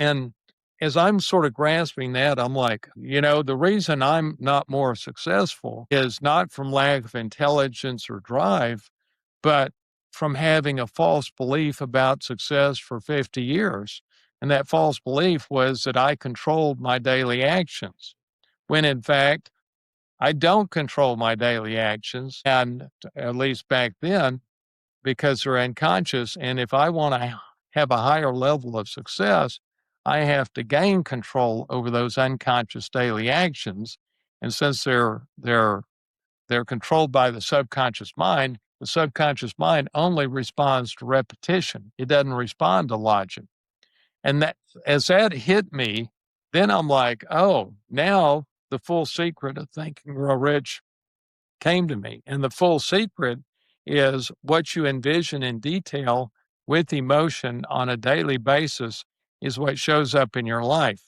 And as I'm sort of grasping that, I'm like, the reason I'm not more successful is not from lack of intelligence or drive, but from having a false belief about success for 50 years. And that false belief was that I controlled my daily actions, when in fact, I don't control my daily actions. And at least back then, because they're unconscious. And if I want to have a higher level of success, I have to gain control over those unconscious daily actions. And since they're controlled by the subconscious mind only responds to repetition. It doesn't respond to logic. And that as that hit me, then I'm like, oh, now the full secret of Think and Grow Rich came to me. And the full secret is what you envision in detail with emotion on a daily basis is what shows up in your life.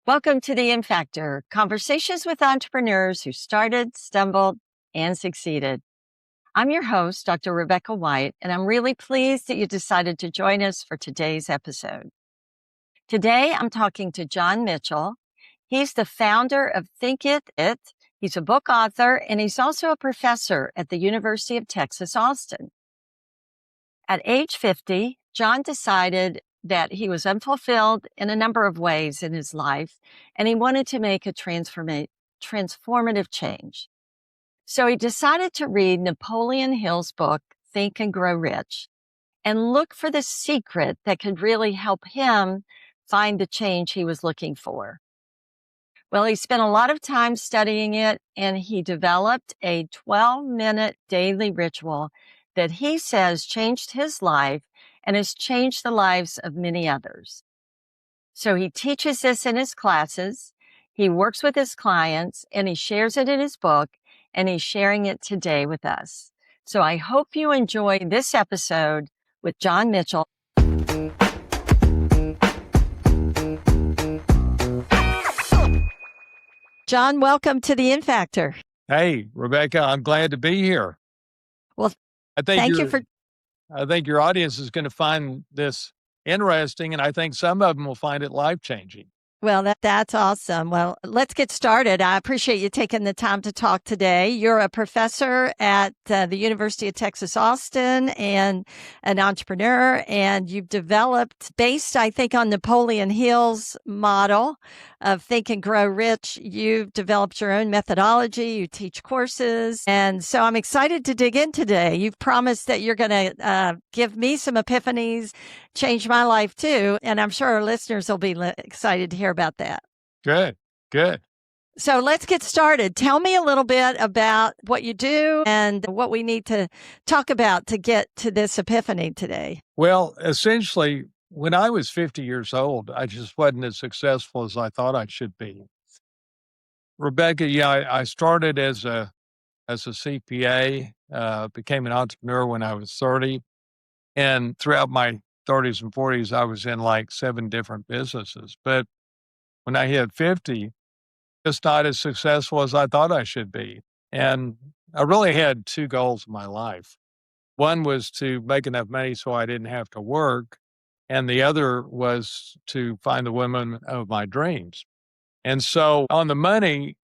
Welcome to the Impact Factor, conversations with entrepreneurs who started, stumbled, and succeeded. I'm your host, Dr. Rebecca White, and I'm really pleased that you decided to join us for today's episode. Today, I'm talking to John Mitchell. He's the founder of Think It. He's a book author, and he's also a professor at the University of Texas, Austin. At age 50, John decided that he was unfulfilled in a number of ways in his life, and he wanted to make a transformative change. So he decided to read Napoleon Hill's book, Think and Grow Rich, and look for the secret that could really help him find the change he was looking for. Well, he spent a lot of time studying it, and he developed a 12-minute daily ritual that he says changed his life and has changed the lives of many others. So he teaches this in his classes, he works with his clients, and he shares it in his book, and he's sharing it today with us. So I hope you enjoy this episode with John Mitchell. John, welcome to the Impact Factor. Hey, Rebecca, I'm glad to be here. Well, I think your audience is going to find this interesting, and I think some of them will find it life-changing. Well, that's awesome. Well, let's get started. I appreciate you taking the time to talk today. You're a professor at the University of Texas, Austin, and an entrepreneur, and you've developed, based, I think, on Napoleon Hill's model of Think and Grow Rich, you've developed your own methodology, you teach courses, and so I'm excited to dig in today. You've promised that you're going to give me some epiphanies, change my life too, and I'm sure our listeners will be excited to hear about that. Good. So let's get started. Tell me a little bit about what you do and what we need to talk about to get to this epiphany today. Well, essentially, when I was 50 years old, I just wasn't as successful as I thought I should be. Rebecca, I started as a CPA, became an entrepreneur when I was 30. And throughout my 30s and 40s, I was in like 7 different businesses. But when I hit 50, just not as successful as I thought I should be. And I really had 2 goals in my life. One was to make enough money so I didn't have to work. And the other was to find the woman of my dreams. And so on the money,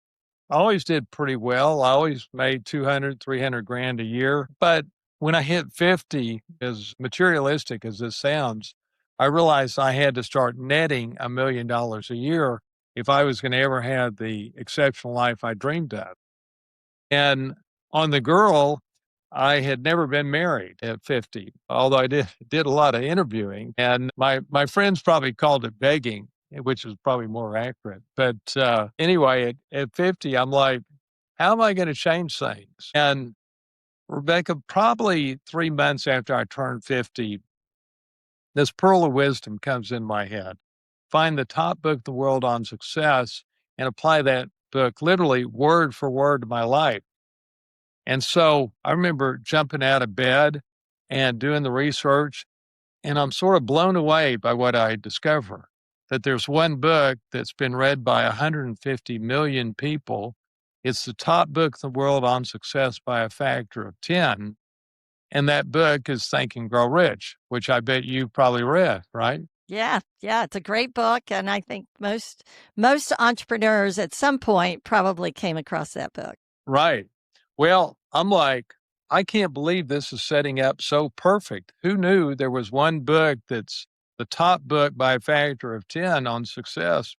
I always did pretty well. I always made 200, 300 grand a year. But when I hit 50, as materialistic as this sounds, I realized I had to start netting $1 million a year if I was going to ever have the exceptional life I dreamed of. And on the girl, I had never been married at 50, although I did a lot of interviewing. And my friends probably called it begging, which is probably more accurate. But anyway, at 50, I'm like, how am I going to change things? And Rebecca, probably 3 months after I turned 50, this pearl of wisdom comes in my head. Find the top book in the world on success and apply that book literally word for word to my life. And so I remember jumping out of bed and doing the research, and I'm sort of blown away by what I discover, that there's one book that's been read by 150 million people. It's the top book in the world on success by a factor of 10. And that book is Think and Grow Rich, which I bet you probably read, right? Yeah, yeah, it's a great book, and I think most entrepreneurs at some point probably came across that book. Right. Well, I'm like, I can't believe this is setting up so perfect. Who knew there was one book that's the top book by a factor of 10 on success?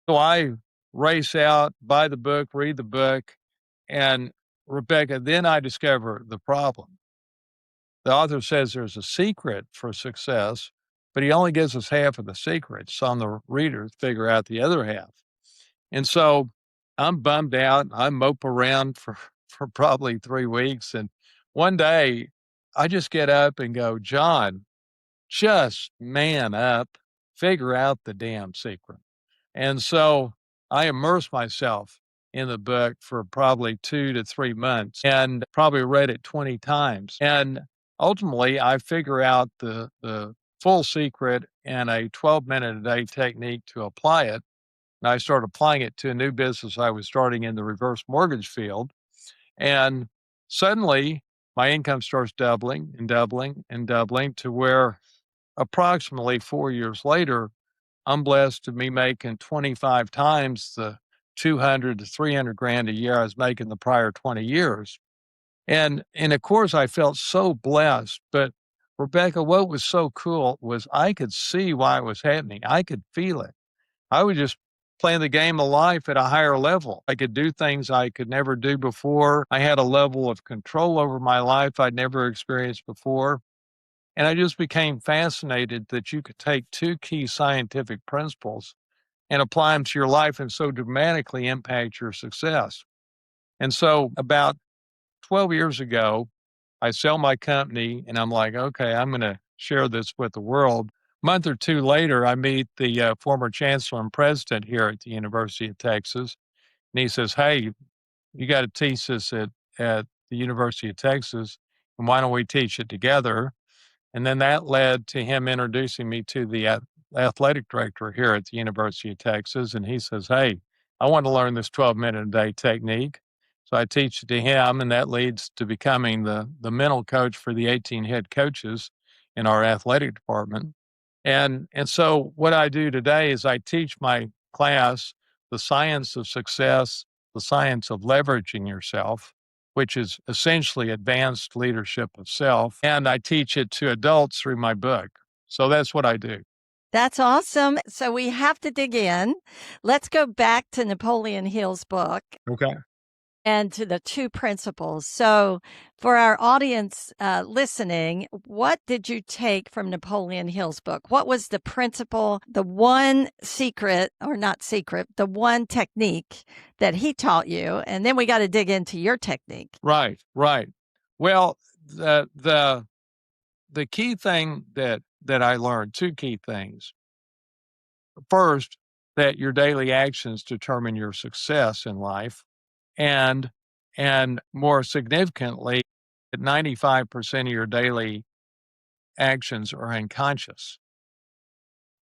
So I race out, buy the book, read the book, and Rebecca, then I discover the problem. The author says there's a secret for success, but he only gives us half of the secret. So on the reader to figure out the other half. And so I'm bummed out. I mope around for probably 3 weeks. And one day I just get up and go, John, just man up, figure out the damn secret. And so I immersed myself in the book for probably 2 to 3 months and probably read it 20 times. And ultimately, I figure out the full secret and a 12-minute a day technique to apply it. And I started applying it to a new business I was starting in the reverse mortgage field. And suddenly, my income starts doubling and doubling and doubling to where approximately 4 years later, I'm blessed to be making 25 times the 200 to 300 grand a year I was making the prior 20 years. And of course I felt so blessed, but Rebecca, what was so cool was I could see why it was happening. I could feel it. I was just playing the game of life at a higher level. I could do things I could never do before. I had a level of control over my life I'd never experienced before. And I just became fascinated that you could take two key scientific principles and apply them to your life and so dramatically impact your success. And so about 12 years ago, I sell my company and I'm like, okay, I'm going to share this with the world. A month or two later, I meet the former chancellor and president here at the University of Texas. And he says, hey, you got to teach this at the University of Texas. And why don't we teach it together? And then that led to him introducing me to the athletic director here at the University of Texas. And he says, hey, I want to learn this 12-minute a day technique. So I teach it to him, and that leads to becoming the mental coach for the 18 head coaches in our athletic department. And so what I do today is I teach my class the science of success, the science of leveraging yourself, which is essentially advanced leadership of self. And I teach it to adults through my book. So that's what I do. That's awesome. So we have to dig in. Let's go back to Napoleon Hill's book. Okay. And to the two principles. So, for our audience listening, what did you take from Napoleon Hill's book? What was the principle, the one secret, or not secret, the one technique that he taught you? And then we got to dig into your technique. Right, right. Well, the key thing that I learned, two key things. First, that your daily actions determine your success in life. And more significantly, that 95% of your daily actions are unconscious.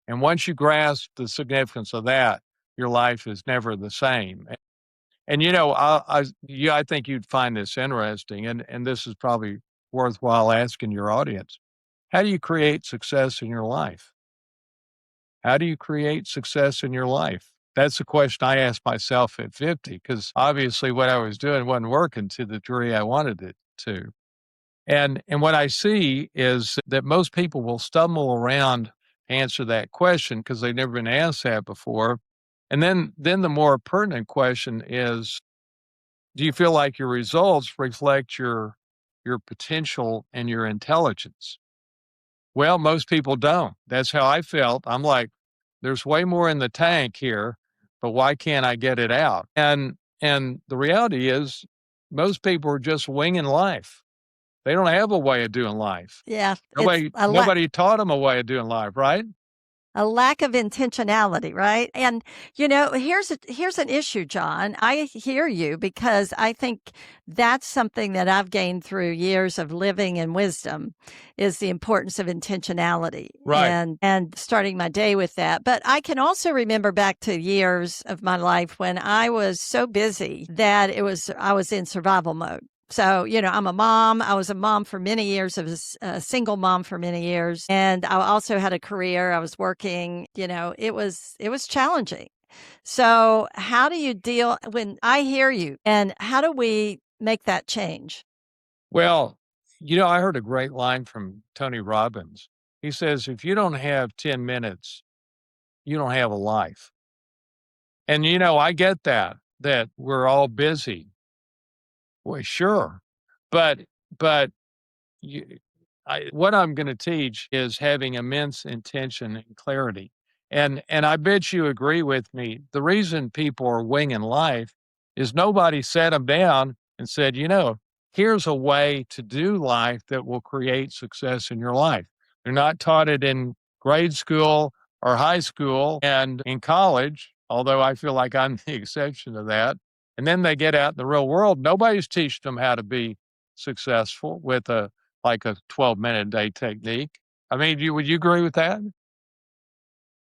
And once you grasp the significance of that, your life is never the same. And you know, I think you'd find this interesting, and this is probably worthwhile asking your audience. How do you create success in your life? How do you create success in your life? That's the question I asked myself at 50, because obviously what I was doing wasn't working to the degree I wanted it to. And what I see is that most people will stumble around to answer that question because they've never been asked that before. And then the more pertinent question is, do you feel like your results reflect your potential and your intelligence? Well, most people don't. That's how I felt. I'm like, there's way more in the tank here, but why can't I get it out? And the reality is most people are just winging life. They don't have a way of doing life. Yeah. Nobody taught them a way of doing life, right? A lack of intentionality, right? And, you know, here's an issue, John. I hear you because I think that's something that I've gained through years of living in wisdom is the importance of intentionality. Right. And starting my day with that. But I can also remember back to years of my life when I was so busy that I was in survival mode. So, I'm a mom. I was a mom for many years. I was a single mom for many years. And I also had a career. I was working, it was challenging. So, how do you deal when I hear you and how do we make that change? Well, I heard a great line from Tony Robbins. He says, if you don't have 10 minutes, you don't have a life. And, I get that we're all busy. Well, sure. But, but you, what I'm going to teach is having immense intention and clarity. And I bet you agree with me. The reason people are winging life is nobody sat them down and said, here's a way to do life that will create success in your life. They're not taught it in grade school or high school and in college, although I feel like I'm the exception to that. And then they get out in the real world. Nobody's teaching them how to be successful with a 12-minute day technique. I mean, would you agree with that?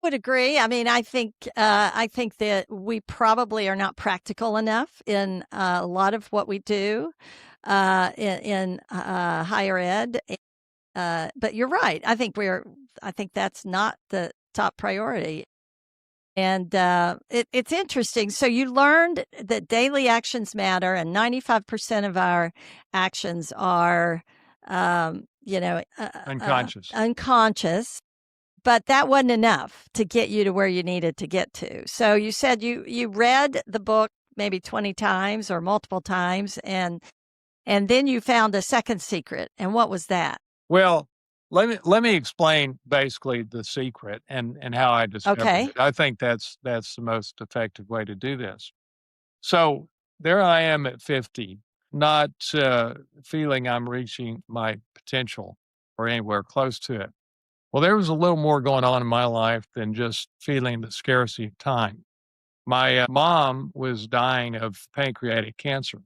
Would agree. I mean, I think that we probably are not practical enough in a lot of what we do in higher ed. But you're right. I think that's not the top priority. And it's interesting. So you learned that daily actions matter, and 95% of our actions are, Unconscious. unconscious. But that wasn't enough to get you to where you needed to get to. So you said you read the book maybe 20 times or multiple times, and then you found a second secret. And what was that? Well, let me explain basically the secret and how I discovered Okay. it. I think that's the most effective way to do this. So there I am at 50, not feeling I'm reaching my potential or anywhere close to it. Well, there was a little more going on in my life than just feeling the scarcity of time. My mom was dying of pancreatic cancer.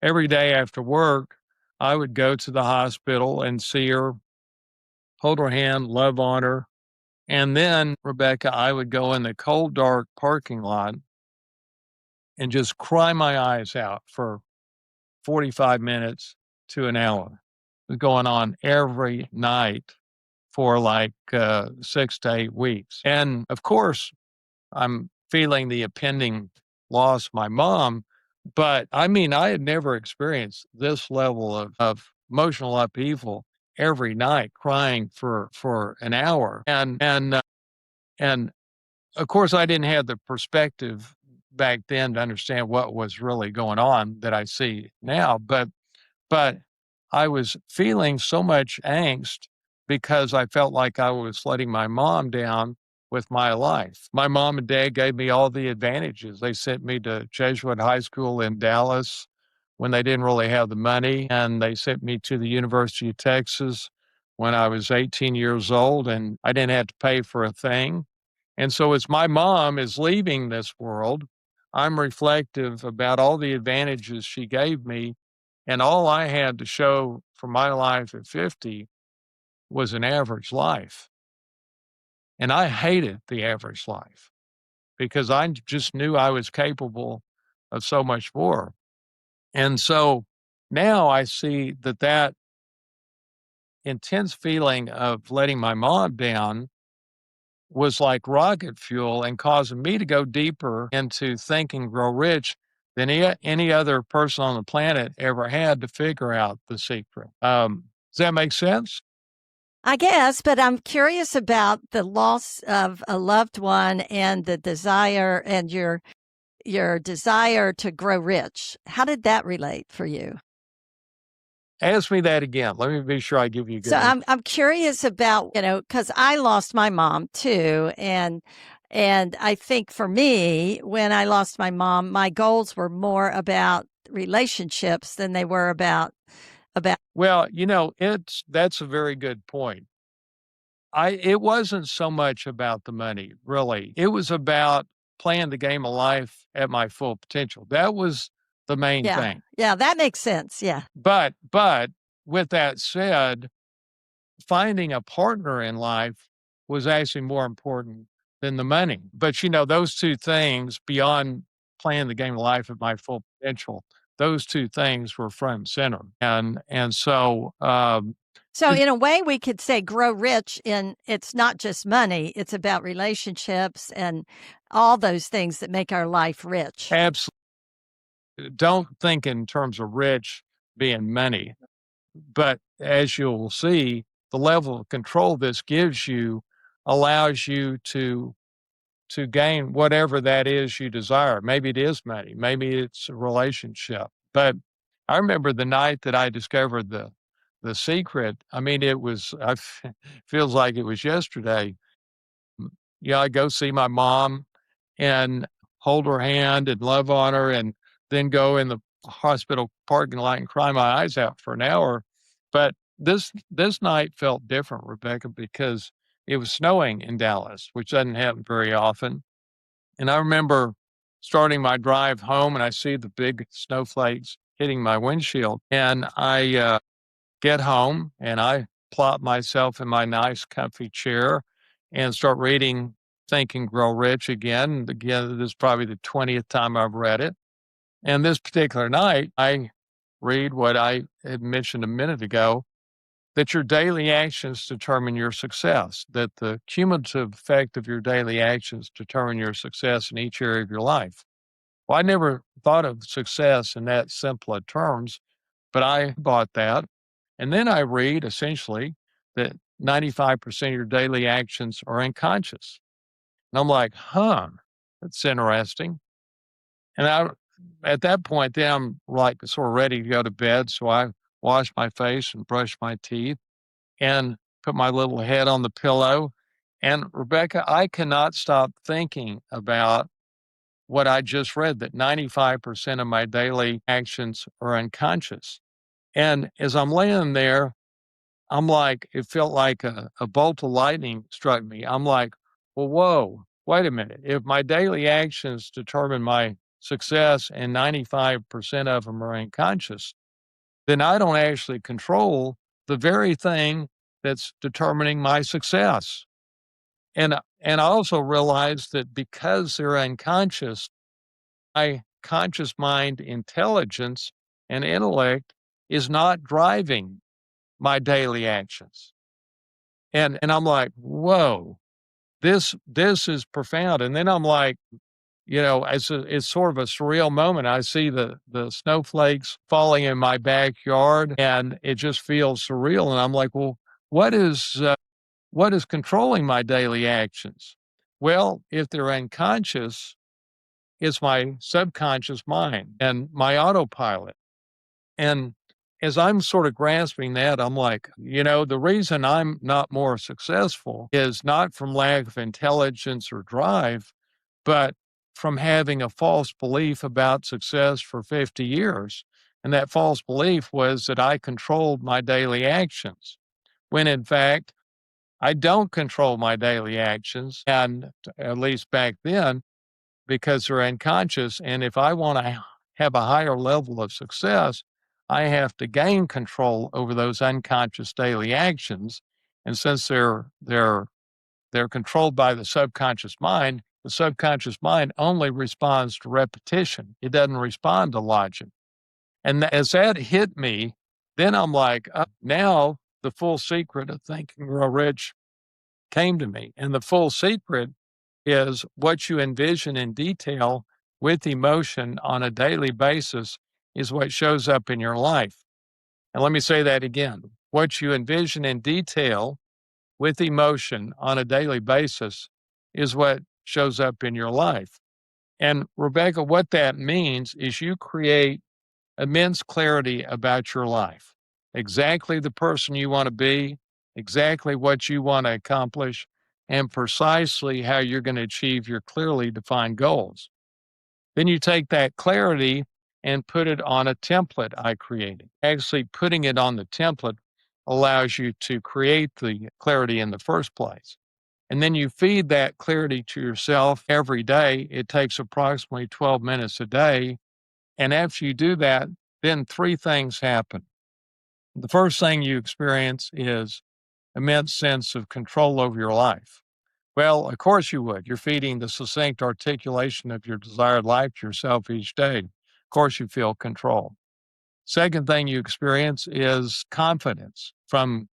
Every day after work, I would go to the hospital and see her, hold her hand, love on her. And then, Rebecca, I would go in the cold, dark parking lot and just cry my eyes out for 45 minutes to an hour. It was going on every night for like 6 to 8 weeks. And of course, I'm feeling the impending loss of my mom. But I mean, I had never experienced this level of emotional upheaval every night, crying for an hour. And of course, I didn't have the perspective back then to understand what was really going on that I see now. But I was feeling so much angst because I felt like I was letting my mom down with my life. My mom and dad gave me all the advantages. They sent me to Jesuit high school in Dallas when they didn't really have the money, and they sent me to the University of Texas when I was 18 years old, and I didn't have to pay for a thing. And so as my mom is leaving this world, I'm reflective about all the advantages she gave me, and all I had to show for my life at 50 was an average life. And I hated the average life because I just knew I was capable of so much more. And so now I see that intense feeling of letting my mom down was like rocket fuel and causing me to go deeper into Think and Grow Rich than any other person on the planet ever had to figure out the secret. Does that make sense? I guess, but I'm curious about the loss of a loved one and the desire and your desire to grow rich. How did that relate for you? Ask me that again. Let me be sure I give you a So good answer. I'm curious about, because I lost my mom too. And I think for me, when I lost my mom, my goals were more about relationships than they were about Well, that's a very good point. It wasn't so much about the money, really. It was about playing the game of life at my full potential. That was the main yeah. thing. Yeah, that makes sense. Yeah. But with that said, finding a partner in life was actually more important than the money. But those two things beyond playing the game of life at my full potential, those two things were front and center. And so, So in a way, we could say grow rich in it's not just money, it's about relationships and all those things that make our life rich. absolutely, don't think in terms of rich being money, but as you'll see, the level of control this gives you allows you to gain whatever that is you desire. Maybe it is money, maybe it's a relationship. But I remember the night that I discovered the secret. I mean, it was feels like it was yesterday. Yeah, I go see my mom and hold her hand and love on her, and then go in the hospital parking lot and cry my eyes out for an hour. But this night felt different, Rebecca, because it was snowing in Dallas, which doesn't happen very often. And I remember starting my drive home, and I see the big snowflakes hitting my windshield. And I get home and I plop myself in my nice, comfy chair and start reading Think and Grow Rich again. And again, this is probably the 20th time I've read it. And this particular night, I read what I had mentioned a minute ago, that your daily actions determine your success, that the cumulative effect of your daily actions determine your success in each area of your life. Well, I never thought of success in that simple of terms, but I bought that. And then I read essentially that 95% of your daily actions are unconscious. And I'm like, huh, that's interesting. And at that point, then I'm like sort of ready to go to bed. So I wash my face and brush my teeth and put my little head on the pillow. And Rebecca, I cannot stop thinking about what I just read, that 95% of my daily actions are unconscious. And as I'm laying there, I'm like, it felt like a bolt of lightning struck me. I'm like, well, whoa, wait a minute. If my daily actions determine my success and 95% of them are unconscious, then I don't actually control the very thing that's determining my success. And I also realized that because they're unconscious, my conscious mind intelligence and intellect is not driving my daily actions. And I'm like, whoa, this is profound. And then I'm like, it's sort of a surreal moment. I see the snowflakes falling in my backyard, and it just feels surreal. And I'm like, well, what is what is controlling my daily actions? Well, if they're unconscious, it's my subconscious mind and my autopilot. And as I'm sort of grasping that, I'm like, the reason I'm not more successful is not from lack of intelligence or drive, but from having a false belief about success for 50 years. And that false belief was that I controlled my daily actions, when in fact, I don't control my daily actions. And at least back then, because they're unconscious. And if I want to have a higher level of success, I have to gain control over those unconscious daily actions. And since they're controlled by the subconscious mind only responds to repetition. It doesn't respond to logic. And as that hit me, then I'm like, now the full secret of Think and Grow Rich came to me. And the full secret is what you envision in detail with emotion on a daily basis is what shows up in your life. And let me say that again. What you envision in detail with emotion on a daily basis is what shows up in your life. And Rebecca, what that means is you create immense clarity about your life, exactly the person you want to be, exactly what you want to accomplish, and precisely how you're going to achieve your clearly defined goals. Then you take that clarity and put it on a template I created. Actually, putting it on the template allows you to create the clarity in the first place. And then you feed that clarity to yourself every day. It takes approximately 12 minutes a day. And after you do that, then three things happen. The first thing you experience is immense sense of control over your life. Well, of course you would. You're feeding the succinct articulation of your desired life to yourself each day. Of course, you feel control. Second thing you experience is confidence from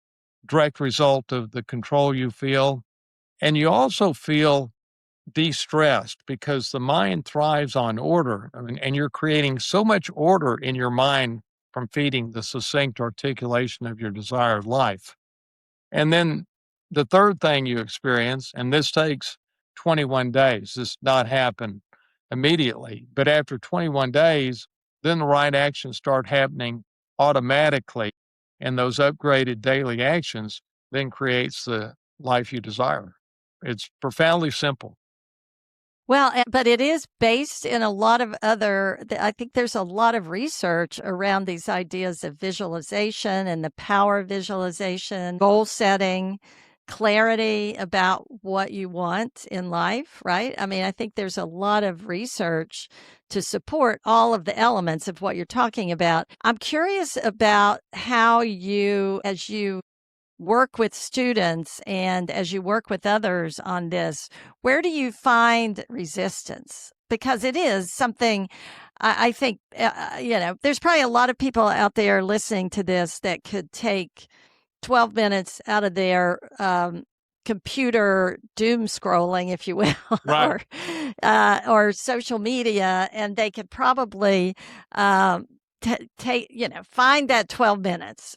direct result of the control you feel. And you also feel de-stressed because the mind thrives on order. I mean, and you're creating so much order in your mind from feeding the succinct articulation of your desired life. And then the third thing you experience, and this takes 21 days, this does not happen immediately, but after 21 days, then the right actions start happening automatically. And those upgraded daily actions then creates the life you desire. It's profoundly simple. Well, but it is based in a lot of I think there's a lot of research around these ideas of visualization and the power of visualization, goal setting, clarity about what you want in life, right? I mean, I think there's a lot of research to support all of the elements of what you're talking about. I'm curious about how you, as you work with students and as you work with others on this, where do you find resistance? Because it is something I think, there's probably a lot of people out there listening to this that could take 12 minutes out of their computer doom scrolling, if you will, Right. or social media, and they could probably take, find that 12 minutes,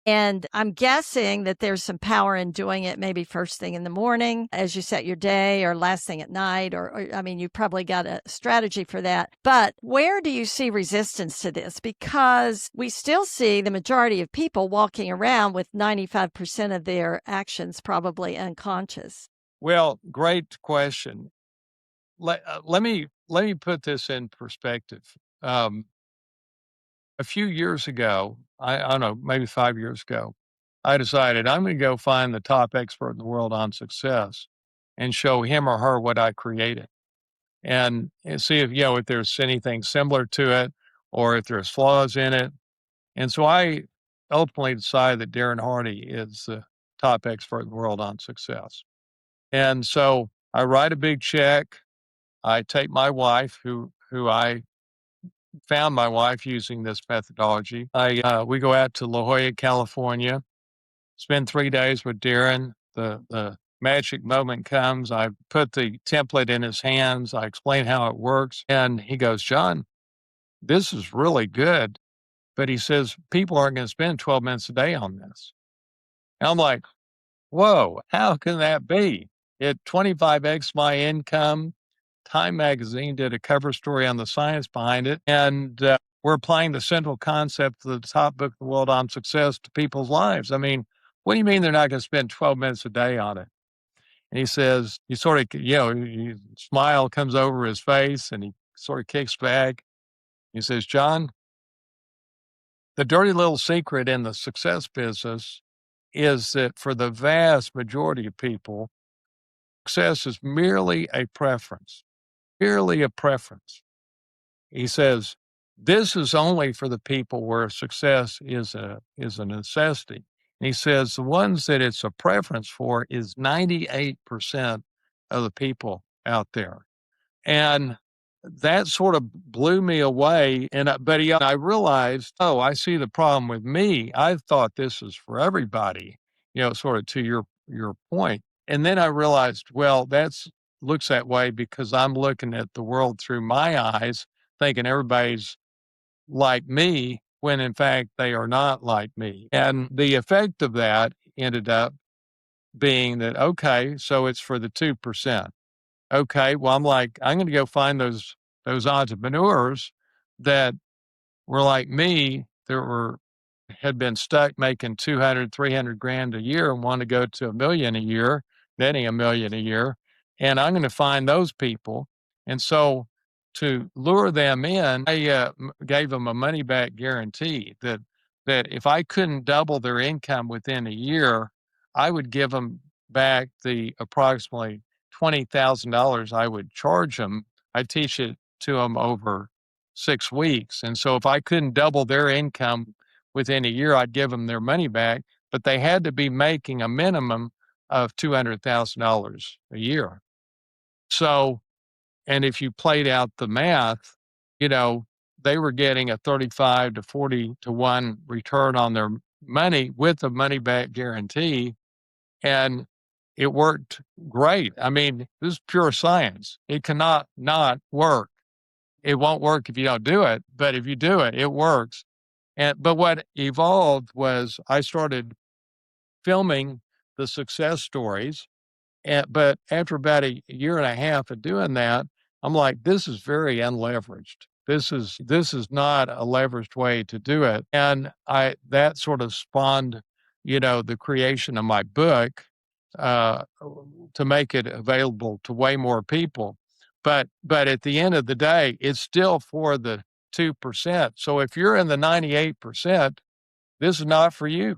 and I'm guessing that there's some power in doing it maybe first thing in the morning as you set your day or last thing at night, or I mean, you've probably got a strategy for that. But where do you see resistance to this? Because we still see the majority of people walking around with 95% of their actions probably unconscious. Well, great question. Let me put this in perspective. Um, a few years ago, I don't know, maybe 5 years ago, I decided I'm going to go find the top expert in the world on success and show him or her what I created and see if, if there's anything similar to it or if there's flaws in it. And so I ultimately decided that Darren Hardy is the top expert in the world on success. And so I write a big check. I take my wife, who I found my wife using this methodology. We go out to La Jolla, California, spend 3 days with Darren. The magic moment comes. I put the template in his hands. I explain how it works, and he goes, "John, this is really good." But he says people aren't going to spend 12 minutes a day on this. And I'm like, "Whoa, how can that be? It 25x my income." Time magazine did a cover story on the science behind it, and we're applying the central concept of the top book in the world on success to people's lives. I mean, what do you mean they're not going to spend 12 minutes a day on it? And he says, he sort of, smile comes over his face and he sort of kicks back. He says, "John, the dirty little secret in the success business is that for the vast majority of people, success is merely a preference." He says, "This is only for the people where success is a necessity." And he says the ones that it's a preference for is 98% of the people out there. And that sort of blew me away. I realized, oh, I see the problem with me. I thought this is for everybody, sort of to your point. And then I realized, well, that's looks that way because I'm looking at the world through my eyes, thinking everybody's like me when in fact they are not like me. And the effect of that ended up being that, okay, so it's for the 2%. Okay, well, I'm like, I'm going to go find those entrepreneurs that were like me, that had been stuck making 200, 300 grand a year and want to go to a million a year, netting a million a year. And I'm going to find those people. And so to lure them in, I gave them a money back guarantee that if I couldn't double their income within a year, I would give them back the approximately $20,000 I would charge them. I teach it to them over 6 weeks. And so if I couldn't double their income within a year, I'd give them their money back, but they had to be making a minimum of $200,000 a year. So, and if you played out the math, you know, they were getting a 35 to 40 to 1 return on their money with a money back guarantee. And it worked great. I mean, this is pure science. It cannot not work. It won't work if you don't do it, but if you do it, it works. But what evolved was I started filming the success stories. But after about a year and a half of doing that, I'm like, this is very unleveraged. This is not a leveraged way to do it. And that sort of spawned, the creation of my book, uh, to make it available to way more people. But at the end of the day, it's still for the 2%. So if you're in the 98%, this is not for you.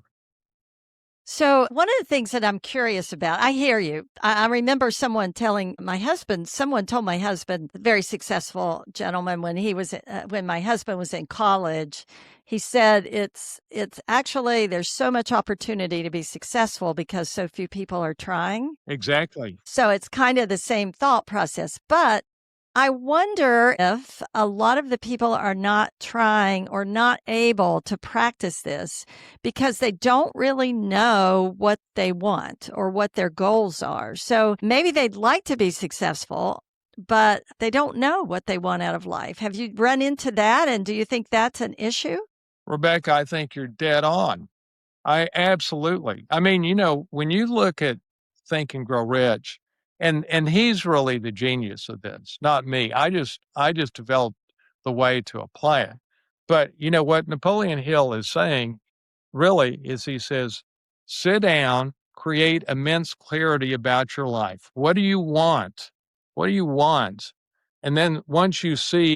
So, one of the things that I'm curious about, I hear you. I remember someone told my husband, a very successful gentleman, when my husband was in college, he said it's actually, there's so much opportunity to be successful because so few people are trying. Exactly. So it's kind of the same thought process. But I wonder if a lot of the people are not trying or not able to practice this because they don't really know what they want or what their goals are. So maybe they'd like to be successful, but they don't know what they want out of life. Have you run into that? And do you think that's an issue? Rebecca, I think you're dead on. I absolutely. I mean, when you look at Think and Grow Rich, and he's really the genius of this, not me. I just developed the way to apply it. But what Napoleon Hill is saying really is he says, sit down, create immense clarity about your life. What do you want? What do you want? And then once you see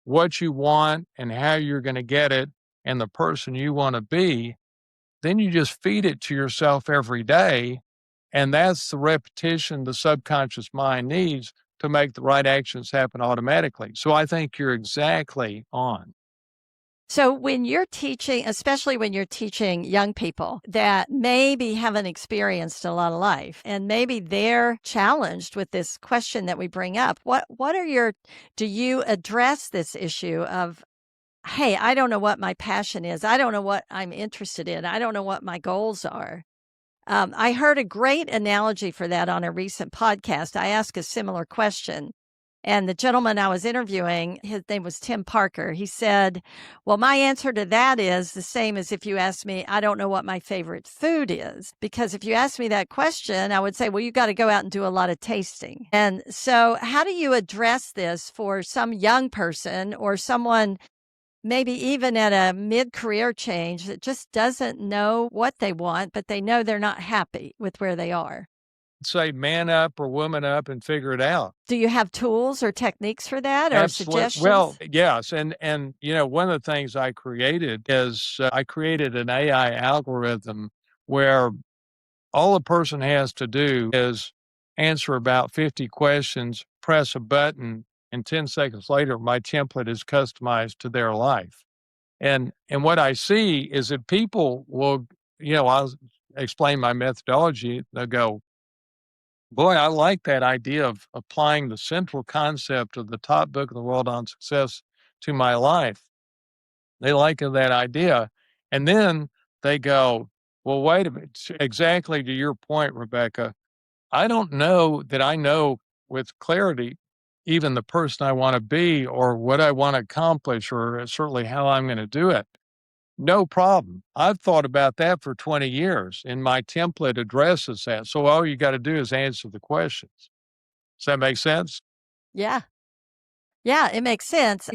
what you want and how you're going to get it and the person you want to be, then you just feed it to yourself every day. And that's the repetition the subconscious mind needs to make the right actions happen automatically. So I think you're exactly on. So when you're teaching, especially when you're teaching young people that maybe haven't experienced a lot of life and maybe they're challenged with this question that we bring up, do you address this issue of, hey, I don't know what my passion is. I don't know what I'm interested in. I don't know what my goals are. I heard a great analogy for that on a recent podcast. I asked a similar question. And the gentleman I was interviewing, his name was Tim Parker. He said, well, my answer to that is the same as if you asked me, I don't know what my favorite food is. Because if you asked me that question, I would say, well, you got to go out and do a lot of tasting. And so how do you address this for some young person or someone maybe even at a mid-career change that just doesn't know what they want, but they know they're not happy with where they are? Say man up or woman up and figure it out. Do you have tools or techniques for that or Absolutely. Well, suggestions? yes, and one of the things I created is I created an AI algorithm where all a person has to do is answer about 50 questions, press a button, and 10 seconds later, my template is customized to their life. And what I see is that people will, I'll explain my methodology. They'll go, boy, I like that idea of applying the central concept of the top book in the world on success to my life. They like that idea. And then they go, well, wait a minute. Exactly to your point, Rebecca, I don't know that I know with clarity even the person I want to be or what I want to accomplish or certainly how I'm going to do it. No problem. I've thought about that for 20 years and my template addresses that. So all you got to do is answer the questions. Does that make sense? Yeah. Yeah, it makes sense.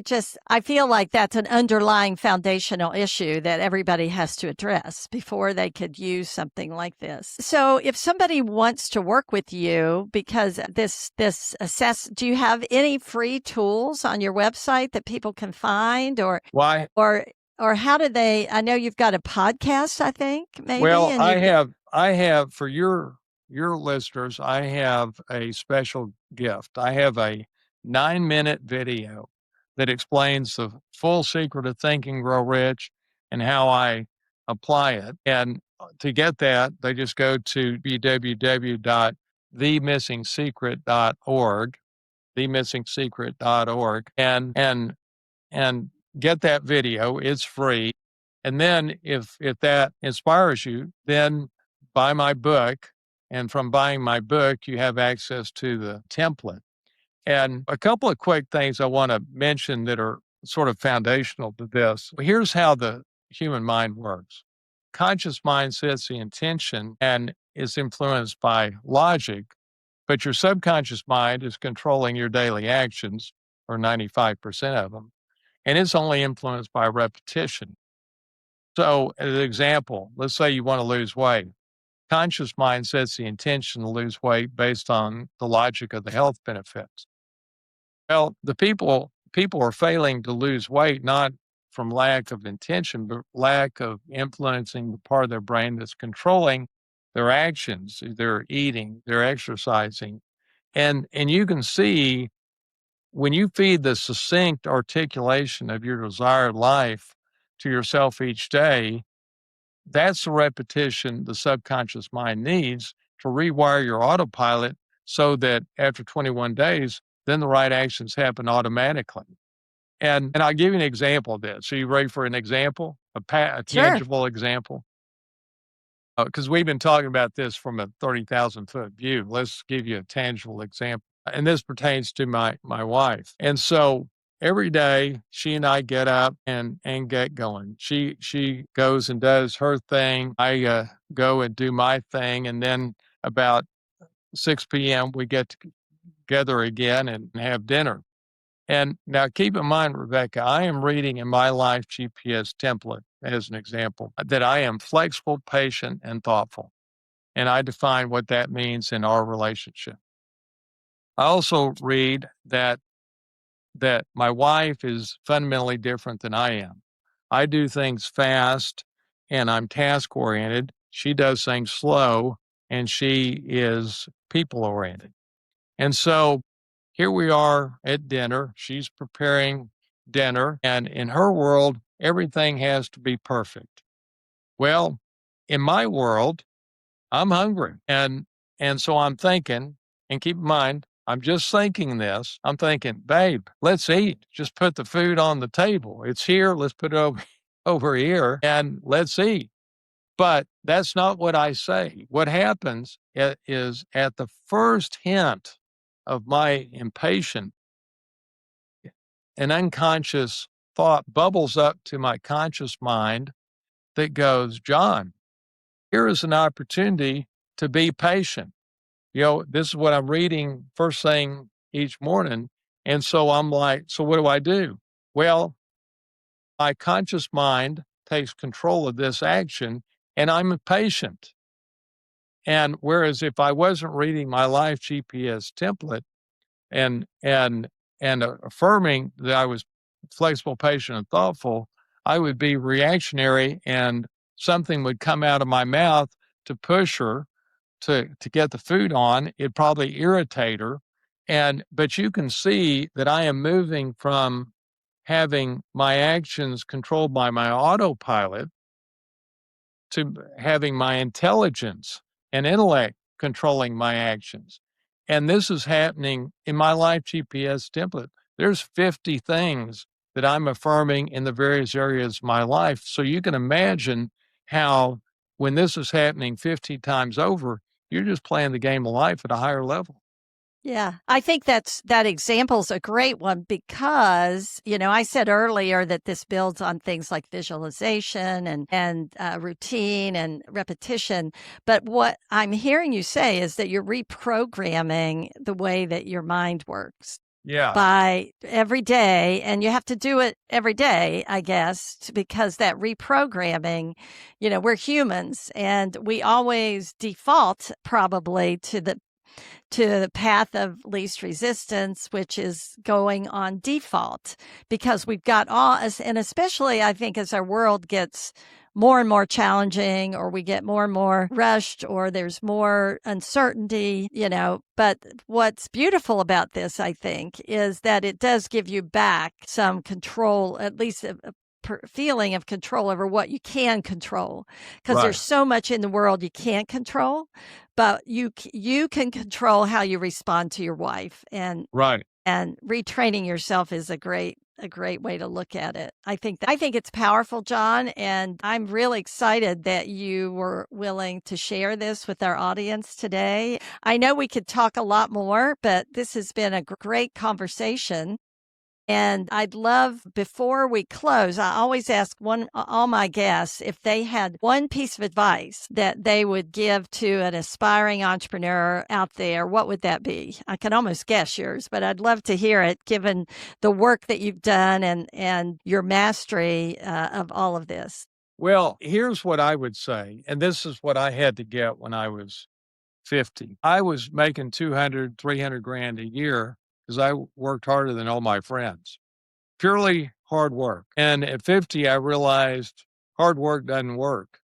I feel like that's an underlying foundational issue that everybody has to address before they could use something like this. So if somebody wants to work with you because do you have any free tools on your website that people can find Why? or how do they, I know you've got a podcast, I think, maybe, Well, and I have for your listeners, I have a special gift. I have a 9-minute video that explains the full secret of Think and Grow Rich and how I apply it. And to get that, they just go to www.themissingsecret.org, themissingsecret.org, and and get that video. It's free. And then if that inspires you, then buy my book. And from buying my book, you have access to the template. And a couple of quick things I want to mention that are sort of foundational to this. Here's how the human mind works. Conscious mind sets the intention and is influenced by logic, but your subconscious mind is controlling your daily actions, or 95% of them, and it's only influenced by repetition. So, as an example, let's say you want to lose weight. Conscious mind sets the intention to lose weight based on the logic of the health benefits. Well, the people are failing to lose weight not from lack of intention, but lack of influencing the part of their brain that's controlling their actions, their eating, their exercising. And you can see when you feed the succinct articulation of your desired life to yourself each day, that's the repetition the subconscious mind needs to rewire your autopilot so that after 21 days, then the right actions happen automatically. And I'll give you an example of this. So you ready for an example, a Sure. tangible example? Because we've been talking about this from a 30,000-foot view. Let's give you a tangible example. And this pertains to my wife. And so every day she and I get up and get going. She goes and does her thing. I go and do my thing. And then about 6 p.m. we get together again and have dinner. And now keep in mind, Rebecca, I am reading in my life GPS template as an example that I am flexible, patient, and thoughtful. And I define what that means in our relationship. I also read that my wife is fundamentally different than I am. I do things fast and I'm task oriented. She does things slow and she is people oriented. And so here we are at dinner. She's preparing dinner, and in her world, everything has to be perfect. Well, in my world, I'm hungry. And so I'm thinking, and keep in mind, I'm just thinking this. I'm thinking, babe, let's eat. Just put the food on the table. It's here. Let's put it over here and let's eat. But that's not what I say. What happens is at the first hint of my impatience, an unconscious thought bubbles up to my conscious mind that goes, John, here is an opportunity to be patient. This is what I'm reading first thing each morning. And so I'm like, so what do I do? Well, my conscious mind takes control of this action and I'm impatient. And whereas if I wasn't reading my life GPS template and and affirming that I was flexible, patient, and thoughtful, I would be reactionary and something would come out of my mouth to push her to get the food on. It'd probably irritate her. But you can see that I am moving from having my actions controlled by my autopilot to having my intelligence and intellect controlling my actions. And this is happening in my life GPS template. There's 50 things that I'm affirming in the various areas of my life. So you can imagine how when this is happening 50 times over, you're just playing the game of life at a higher level. Yeah, I think that example's a great one because, I said earlier that this builds on things like visualization and routine and repetition. But what I'm hearing you say is that you're reprogramming the way that your mind works. Yeah. By every day, and you have to do it every day, I guess, because that reprogramming, we're humans and we always default probably to the path of least resistance, which is going on default because we've got and especially I think as our world gets more and more challenging or we get more and more rushed or there's more uncertainty, but what's beautiful about this, I think, is that it does give you back some control, at least a feeling of control over what you can control, because there's so much in the world you can't control, but you can control how you respond to your wife, and retraining yourself is a great a great way to look at it. I think it's powerful, John, and I'm really excited that you were willing to share this with our audience today. I know we could talk a lot more, but this has been a great conversation. And I'd love, before we close, I always ask all my guests if they had one piece of advice that they would give to an aspiring entrepreneur out there, what would that be? I can almost guess yours, but I'd love to hear it given the work that you've done and your mastery of all of this. Well, here's what I would say, and this is what I had to get when I was 50. I was making 200, 300 grand a year because I worked harder than all my friends. Purely hard work. And at 50, I realized hard work doesn't work,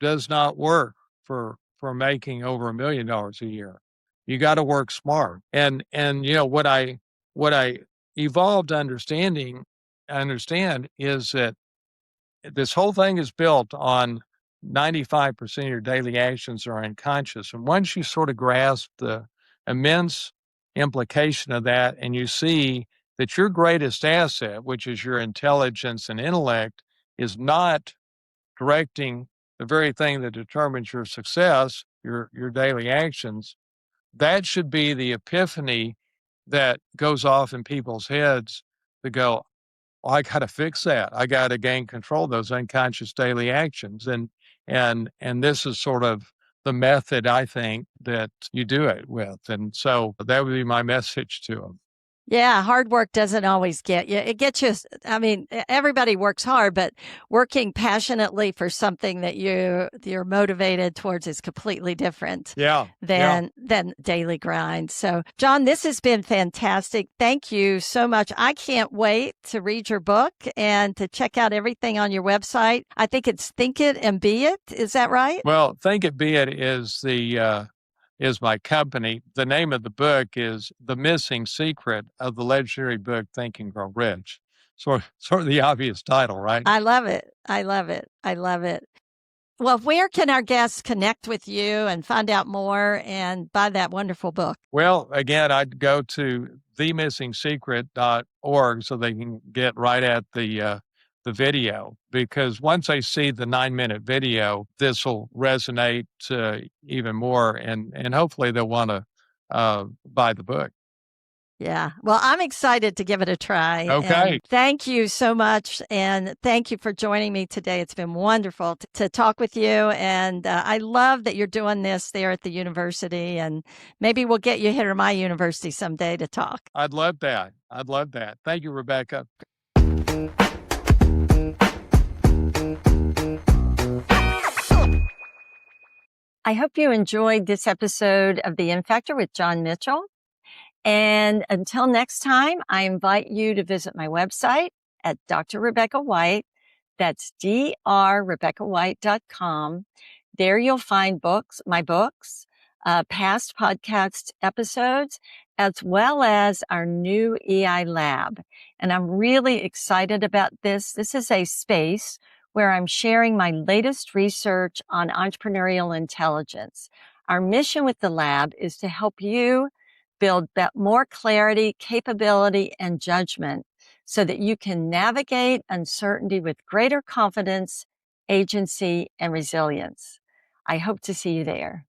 does not work for making over $1 million a year. You got to work smart. And what I evolved to understand is that this whole thing is built on 95% of your daily actions are unconscious. And once you sort of grasp the immense implication of that, and you see that your greatest asset, which is your intelligence and intellect, is not directing the very thing that determines your success, your daily actions, that should be the epiphany that goes off in people's heads to go, "Oh, I gotta fix that. I gotta gain control of those unconscious daily actions." And this is sort of the method I think that you do it with. And so that would be my message to them. Yeah, hard work doesn't always get you. It gets you, I mean, everybody works hard, but working passionately for something that you're motivated towards is completely different Yeah. than daily grind. So, John, this has been fantastic. Thank you so much. I can't wait to read your book and to check out everything on your website. I think it's Think It and Be It. Is that right? Well, Think It Be It is my company. The name of the book is The Missing Secret of the Legendary Book Think and Grow Rich. Sort of the obvious title, right? I love it. I love it. I love it. Well, where can our guests connect with you and find out more and buy that wonderful book? Well, again, I'd go to themissingsecret.org so they can get right at the video, because once they see the 9-minute video, this will resonate even more, and hopefully they'll want to buy the book. Yeah. Well, I'm excited to give it a try. Okay. And thank you so much. And thank you for joining me today. It's been wonderful to talk with you. And I love that you're doing this there at the university. And maybe we'll get you here to my university someday to talk. I'd love that. I'd love that. Thank you, Rebecca. I hope you enjoyed this episode of The In Factor with John Mitchell. And until next time, I invite you to visit my website at Dr. Rebecca White. That's drRebeccaWhite.com. There you'll find my books, past podcast episodes, as well as our new EI lab. And I'm really excited about this. This is a space where I'm sharing my latest research on entrepreneurial intelligence. Our mission with the lab is to help you build that more clarity, capability, and judgment so that you can navigate uncertainty with greater confidence, agency, and resilience. I hope to see you there.